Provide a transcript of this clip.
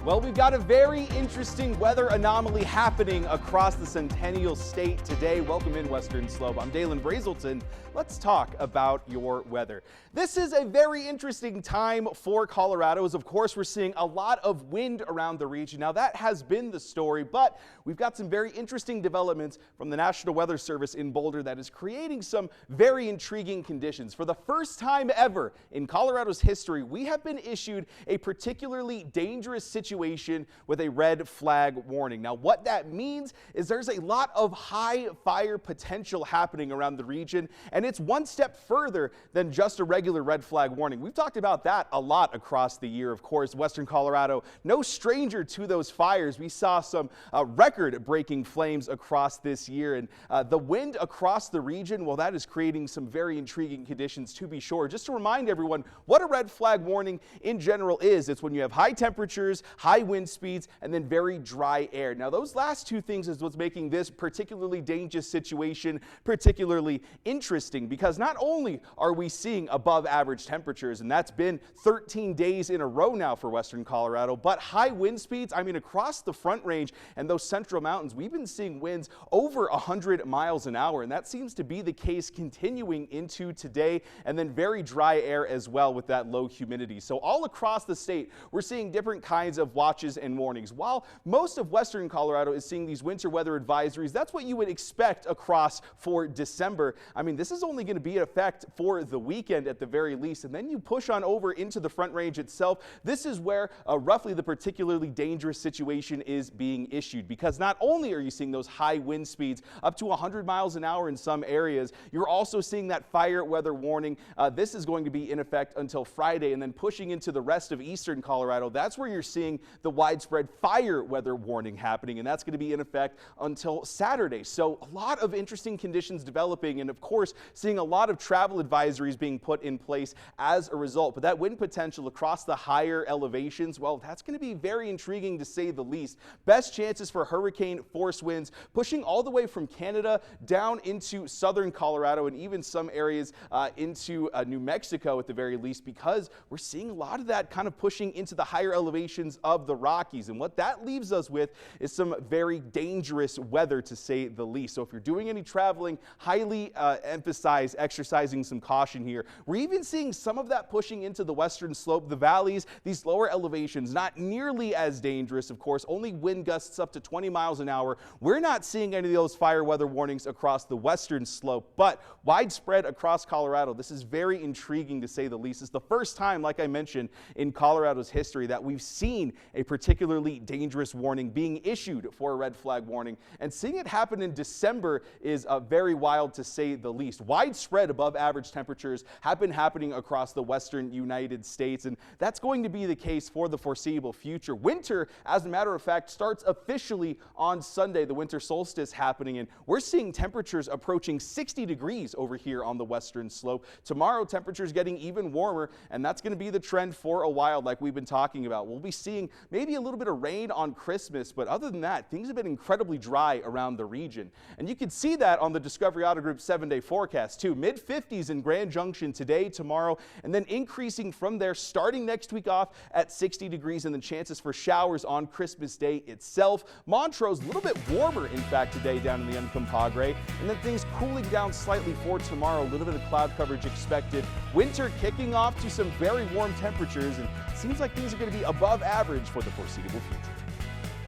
Well, we've got a very interesting weather anomaly happening across the Centennial State today. Welcome in, Western Slope. I'm Dalen Brazelton. Let's talk about your weather. This is a very interesting time for Colorado, as of course we're seeing a lot of wind around the region. Now that has been the story, but we've got some very interesting developments from the National Weather Service in Boulder that is creating some very intriguing conditions. For the first time ever in Colorado's history, we have been issued a particularly dangerous situation with a red flag warning. Now what that means is there's a lot of high fire potential happening around the region, and it's one step further than just a regular red flag warning. We've talked about that a lot across the year. Of course, Western Colorado, no stranger to those fires. We saw some record-breaking flames across this year, and the wind across the region, well, that is creating some very intriguing conditions, to be sure. Just to remind everyone what a red flag warning in general is, it's when you have high temperatures, high wind speeds, and then very dry air. Now, those last two things is what's making this particularly dangerous situation particularly interesting, because not only are we seeing above average temperatures, and that's been 13 days in a row now for Western Colorado, but high wind speeds, I mean, across the Front Range and those central mountains, we've been seeing winds over 100 miles an hour, and that seems to be the case continuing into today, and then very dry air as well with that low humidity. So all across the state, we're seeing different kinds of watches and warnings. While most of Western Colorado is seeing these winter weather advisories, that's what you would expect across for December. I mean, this is only going to be in effect for the weekend at the very least, and then you push on over into the Front Range itself. This is where roughly the particularly dangerous situation is being issued, because not only are you seeing those high wind speeds up to 100 miles an hour in some areas, you're also seeing that fire weather warning. This is going to be in effect until Friday, and then pushing into the rest of eastern Colorado, that's where you're seeing the widespread fire weather warning happening, and that's going to be in effect until Saturday. So a lot of interesting conditions developing, and of course seeing a lot of travel advisories being put in place as a result. But that wind potential across the higher elevations, well, that's going to be very intriguing to say the least. Best chances for hurricane force winds pushing all the way from Canada down into southern Colorado, and even some areas into New Mexico at the very least, because we're seeing a lot of that kind of pushing into the higher elevations of the Rockies. And what that leaves us with is some very dangerous weather, to say the least. So if you're doing any traveling, highly emphasize exercising some caution here. We're even seeing some of that pushing into the western slope, the valleys, these lower elevations, not nearly as dangerous, of course, only wind gusts up to 20 miles an hour. We're not seeing any of those fire weather warnings across the western slope, but widespread across Colorado. This is very intriguing, to say the least. It's the first time, like I mentioned, in Colorado's history that we've seen a particularly dangerous warning being issued for a red flag warning, and seeing it happen in December is very wild, to say the least. Widespread above average temperatures have been happening across the western United States, and that's going to be the case for the foreseeable future. Winter, as a matter of fact, starts officially on Sunday, the winter solstice happening, and we're seeing temperatures approaching 60 degrees over here on the western slope. Tomorrow, temperatures getting even warmer, and that's going to be the trend for a while, like we've been talking about. We'll be seeing maybe a little bit of rain on Christmas, but other than that, things have been incredibly dry around the region. And you can see that on the Discovery Auto Group 7-day forecast too. Mid-50s in Grand Junction today, tomorrow, and then increasing from there, starting next week off at 60 degrees, and the chances for showers on Christmas Day itself. Montrose a little bit warmer, in fact, today down in the Uncompahgre, and then things cooling down slightly for tomorrow. A little bit of cloud coverage expected. Winter kicking off to some very warm temperatures, and it seems like things are going to be above average for the foreseeable future.